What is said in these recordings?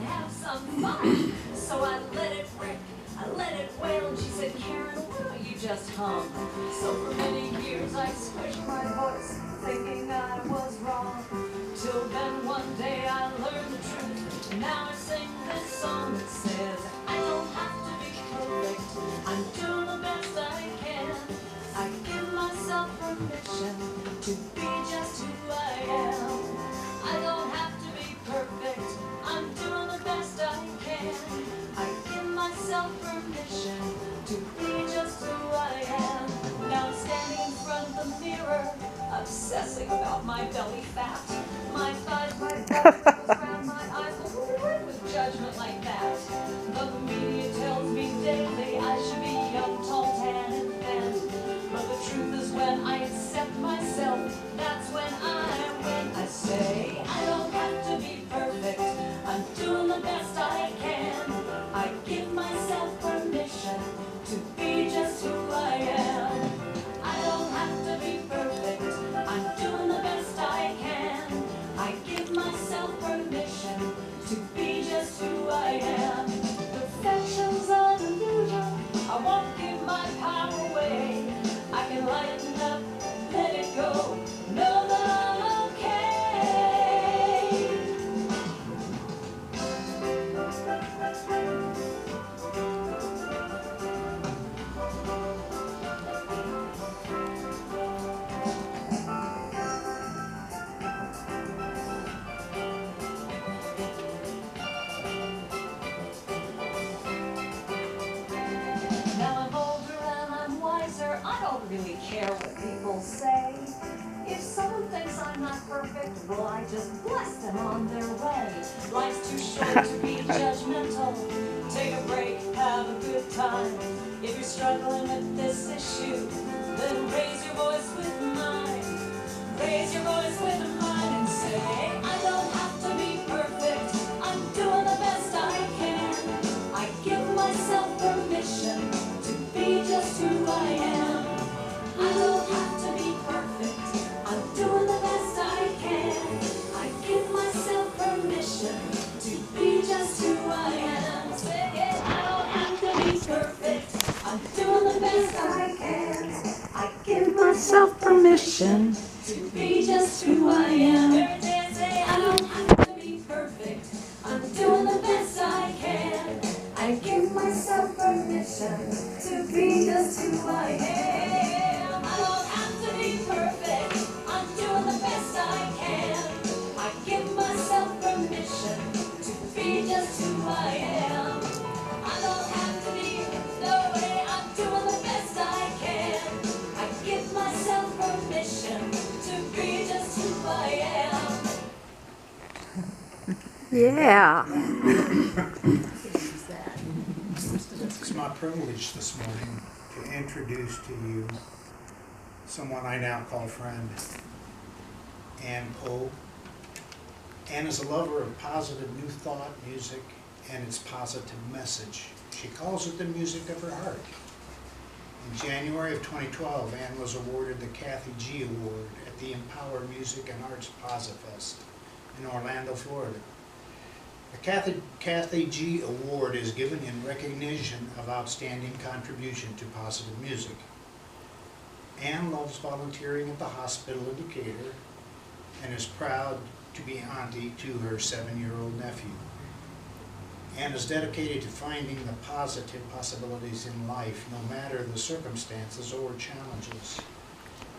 have some fun. So I let it rip, I let it wail, and she said, Karen, why don't you just hum? So for many years I squished my voice, thinking I was wrong. Till then one day I learned the truth, and now I sing this song that says, I don't have to be perfect, I'm doing the best I can. I give myself permission to be just who I am. I don't have to be perfect, I'm doing the best I can. I give myself permission to be just who I am. Now I'm standing in front of the mirror, obsessing about my belly fat. My thighs, my belly, wrinkles around my eyes. Who would live with judgment like that? The media tells me daily I should be young, tall, tan, and thin. But the truth is when I accept myself, that's when I win. I say I don't have to be perfect, I'm doing the best I can. I give myself permission to be just who I am. I don't have to be perfect, I'm doing the best I can. I give myself permission to be just who I am. Perfection's an illusion, I won't give my power away. I can lighten up, let it go, know that I'm okay. Now I'm older and I'm wiser, I don't really care what people say. If someone thinks I'm not perfect, well, I just bless them on their way. Life's too short to be judgmental. Take a break, have a good time. If you're struggling with this issue, then raise your voice with mine. Raise your voice with mine and say, I don't have to be perfect, I'm doing the best I can. I give myself permission to be just who I am. I don't have to be perfect, I'm doing the best I can. I give myself permission to be just who I am. Say it, I don't have to be perfect, I'm doing the best I can. I give myself permission to be just who I am. Every day I say I don't have to be perfect, I'm doing the best I can. I give myself permission to be just who I am. I don't have to be perfect, I'm doing the best I can. I give myself permission to be just who I am. I don't have to be, no way, I'm doing the best I can. I give myself permission to be just who I am. Yeah. It's my privilege this morning to introduce to you someone I now call friend, Ann Pogue. Ann is a lover of positive new thought music and its positive message. She calls it the music of her heart. In January of 2012, Ann was awarded the Kathy G. Award at the Empower Music and Arts Posifest in Orlando, Florida. The Kathy G. Award is given in recognition of outstanding contribution to positive music. Ann loves volunteering at the hospital in Decatur and is proud to be auntie to her 7-year-old nephew. Ann is dedicated to finding the positive possibilities in life, no matter the circumstances or challenges.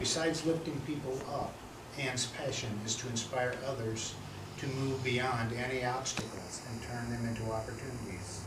Besides lifting people up, Ann's passion is to inspire others to move beyond any obstacles and turn them into opportunities.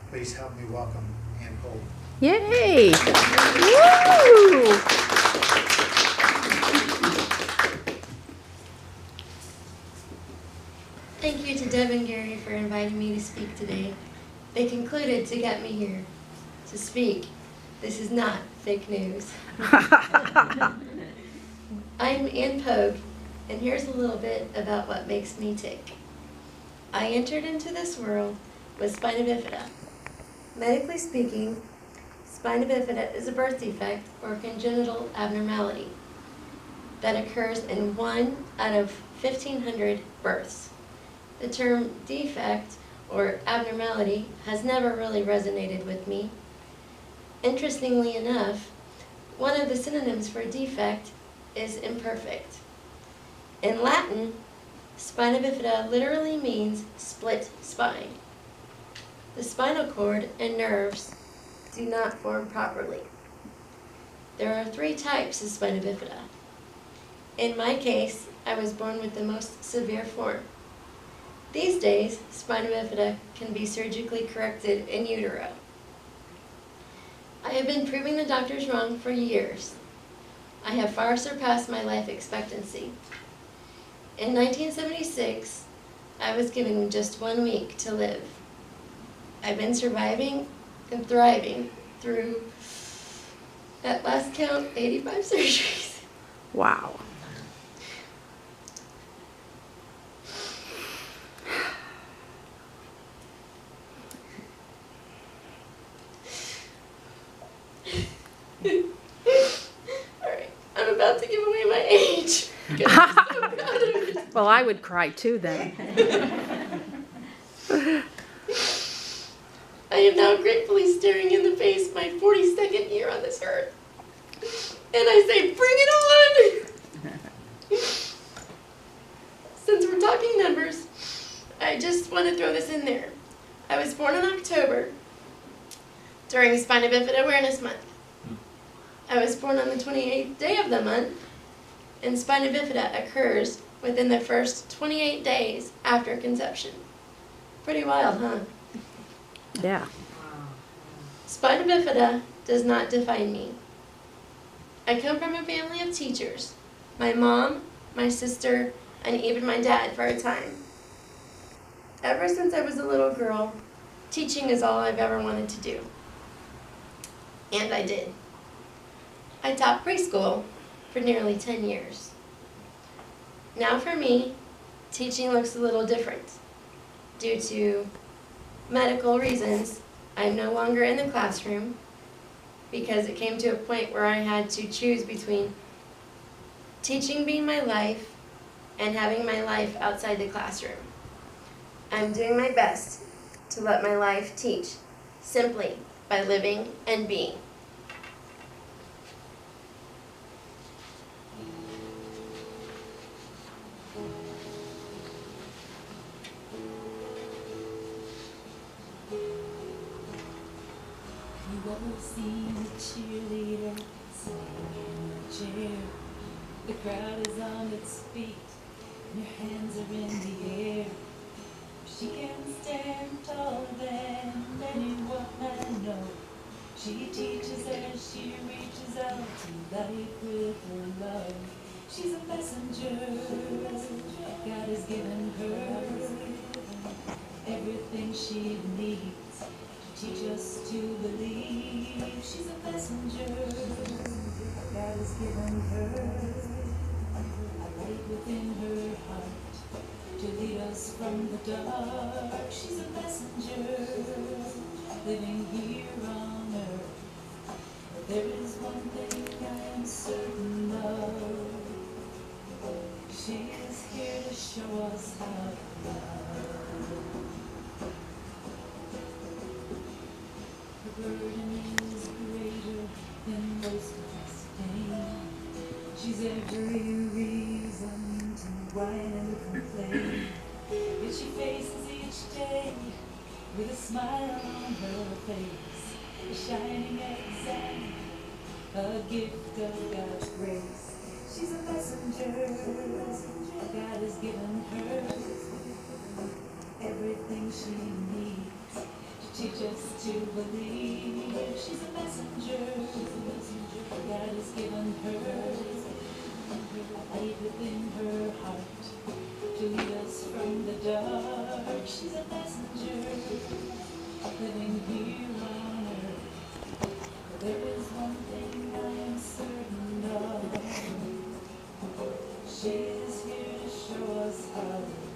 Please help me welcome Ann Pogue. Yay! Woo! Thank you to Deb and Gary for inviting me to speak today. They concluded to get me here to speak. This is not fake news. I'm Ann Pogue, and here's a little bit about what makes me tick. I entered into this world with spina bifida. Medically speaking, spina bifida is a birth defect or congenital abnormality that occurs in 1 out of 1,500 births. The term defect or abnormality has never really resonated with me. Interestingly enough, one of the synonyms for defect is imperfect. In Latin, spina bifida literally means split spine. The spinal cord and nerves do not form properly. There are 3 types of spina bifida. In my case, I was born with the most severe form. These days, spina bifida can be surgically corrected in utero. I have been proving the doctors wrong for years. I have far surpassed my life expectancy. In 1976, I was given just 1 week to live. I've been surviving and thriving through, at last count, 85 surgeries. Wow. Alright, I'm about to give away my age. I'm so proud of it. Well, I would cry too then. I am now gratefully staring in the face my 42nd year on this earth. And I say, bring it on! Since we're talking numbers, I just want to throw this in there. I was born in October during Spina Bifida Awareness Month. I was born on the 28th day of the month, and spina bifida occurs within the first 28 days after conception. Pretty wild, huh? Yeah. Spina bifida does not define me. I come from a family of teachers. My mom, my sister, and even my dad for a time. Ever since I was a little girl, teaching is all I've ever wanted to do. And I did. I taught preschool for nearly 10 years. Now for me, teaching looks a little different. Due to medical reasons, I'm no longer in the classroom because it came to a point where I had to choose between teaching being my life and having my life outside the classroom. I'm doing my best to let my life teach simply by living and being. You ever seen a cheerleader sitting in a chair? The crowd is on its feet, and your hands are in the air. She can stand taller than anyone I know. She teaches as she reaches out to life with her love. She's a messenger. God has given her everything she needs to teach us to believe. She's a messenger. God has given her a light within her heart to lead us from the dark. She's a messenger living here on earth. But there is one thing I am certain of. She is here to show us how to love. Her burden is greater than most of us pain. She's every reason to whine and complain. Yet she faces each day with a smile on her face, a shining example, a gift of God's grace. She's a messenger. God has given her everything she needs to teach us to believe. She's a messenger. God has given her a light within her heart to lead us from the dark. She's a messenger living here on earth. But there is one thing I am certain of. She is here to show us how to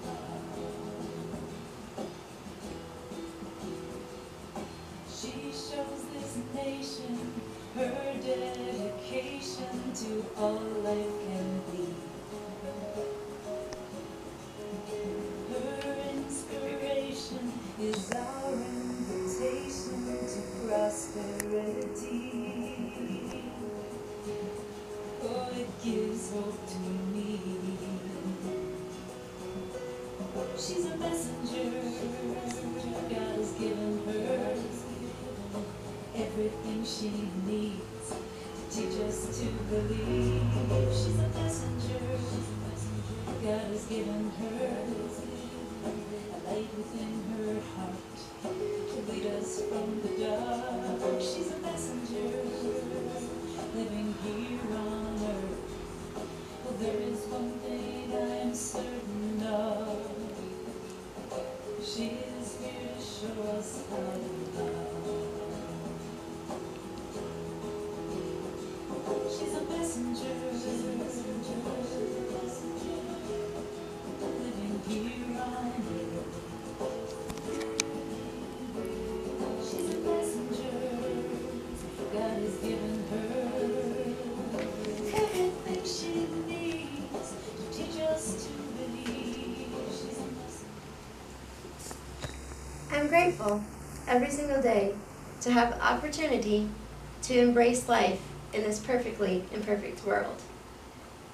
love. She shows this nation her dedication to all life can be. Her inspiration is our invitation to prosperity. Oh, it gives hope to me. She's a messenger. God has given her everything she needs to teach us to believe. She's a messenger. God has given her a light within her heart to lead us from the dark. She's a messenger living here on earth. Well, there is one thing I am certain of. She is here to show us how to love. She's a messenger, living here on earth. She's a messenger, God has given her everything she needs to teach us to believe. She's a messenger. I'm grateful every single day to have the opportunity to embrace life in this perfectly imperfect world.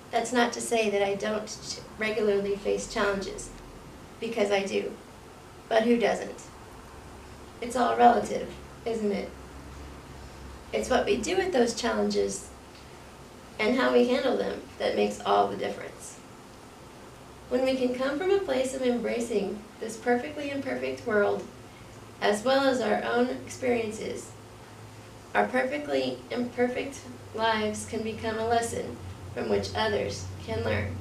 That's not to say that I don't regularly face challenges, because I do. But who doesn't? It's all relative, isn't it? It's what we do with those challenges and how we handle them that makes all the difference. When we can come from a place of embracing this perfectly imperfect world, as well as our own experiences, our perfectly imperfect lives can become a lesson from which others can learn.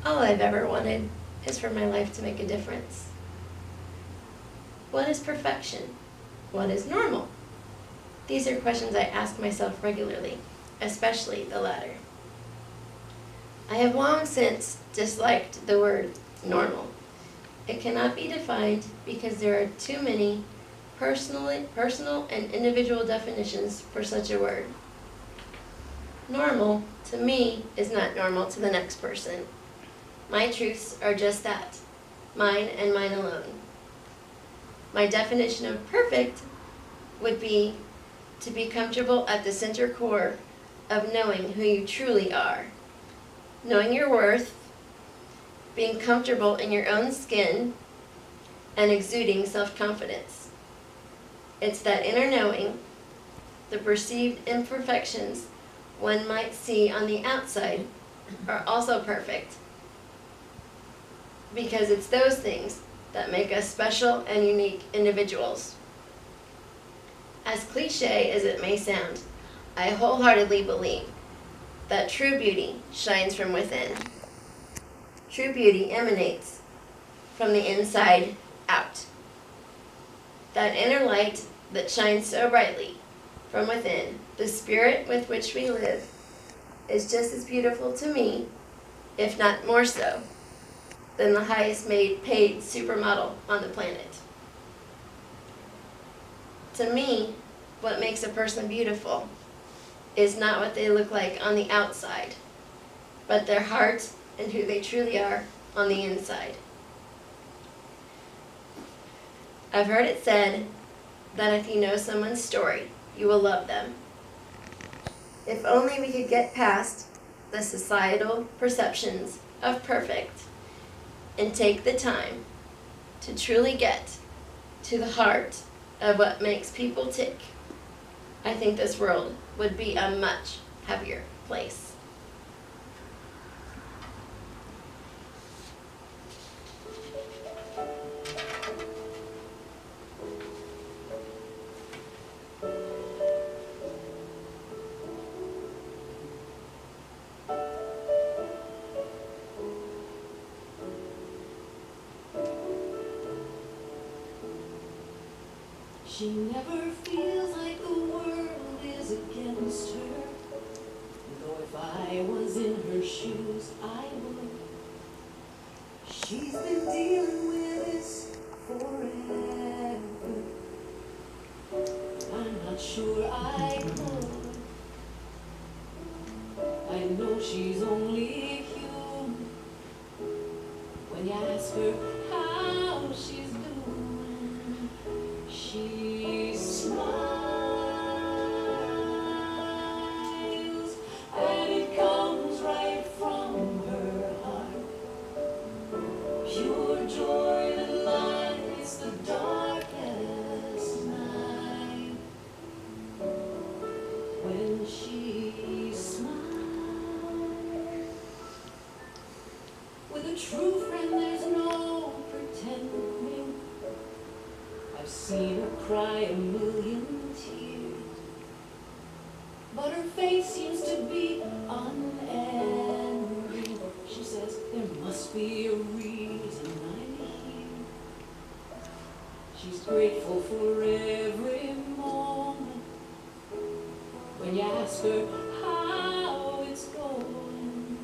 All I've ever wanted is for my life to make a difference. What is perfection? What is normal? These are questions I ask myself regularly, especially the latter. I have long since disliked the word normal. It cannot be defined because there are too many personal and individual definitions for such a word. Normal, to me, is not normal to the next person. My truths are just that, mine and mine alone. My definition of perfect would be to be comfortable at the center core of knowing who you truly are, knowing your worth, being comfortable in your own skin, and exuding self-confidence. It's that inner knowing, the perceived imperfections one might see on the outside are also perfect, because it's those things that make us special and unique individuals. As cliche as it may sound, I wholeheartedly believe that true beauty shines from within. True beauty emanates from the inside out. That inner light that shines so brightly from within, the spirit with which we live, is just as beautiful to me, if not more so, than the highest paid supermodel on the planet. To me, what makes a person beautiful is not what they look like on the outside, but their heart and who they truly are on the inside. I've heard it said that if you know someone's story, you will love them. If only we could get past the societal perceptions of perfect and take the time to truly get to the heart of what makes people tick, I think this world would be a much happier place. She never feels like the world is against her. Though if I was in her shoes, I would. She's been dealing with this forever. I'm not sure I could. I know she's only human. When you ask her how she's doing, seen her cry a million tears, but her face seems to be unangry. She says, there must be a reason I'm here. She's grateful for every moment. When you ask her how it's going,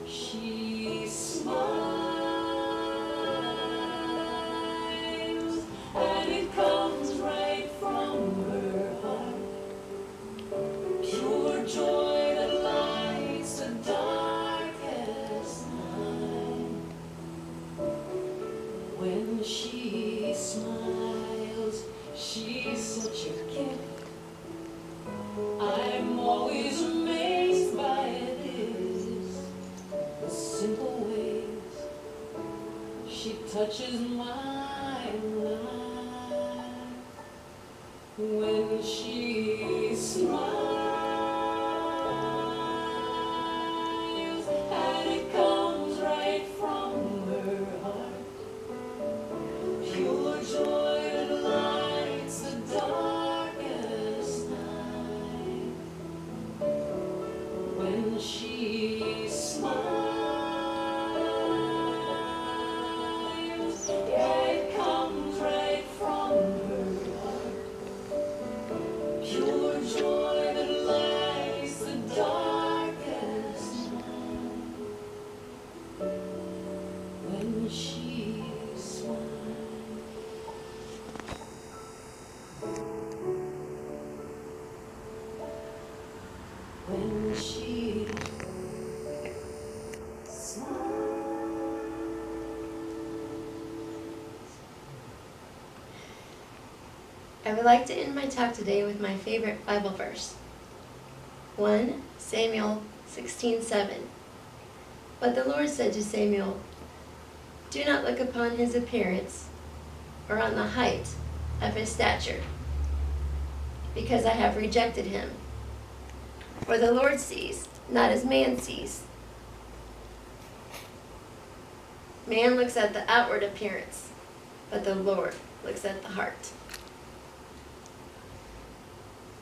she smiles, and it comes right from her heart. Pure joy that lights the darkest night. When she smiles, she's such a gift. I'm always amazed by this, the simple ways she touches my life. When she smiles, and it comes right from her heart. Pure joy that lights the darkest night. When she smiles, yeah, it comes right from her heart. Pure joy that lights the darkest night. When she smiles. When she smiles. I would like to end my talk today with my favorite Bible verse. 1 Samuel 16:7. But the Lord said to Samuel, do not look upon his appearance or on the height of his stature, because I have rejected him. For the Lord sees, not as man sees. Man looks at the outward appearance, but the Lord looks at the heart.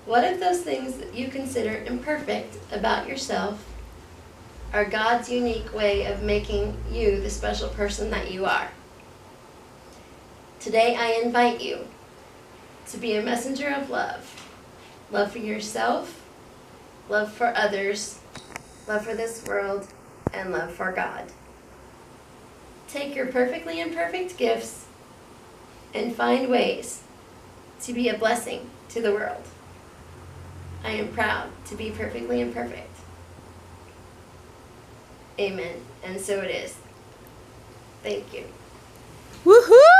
What if those things that you consider imperfect about yourself are God's unique way of making you the special person that you are? Today I invite you to be a messenger of love. Love for yourself, love for others, love for this world, and love for God. Take your perfectly imperfect gifts and find ways to be a blessing to the world. I am proud to be perfectly imperfect. Amen. And so it is. Thank you. Woohoo!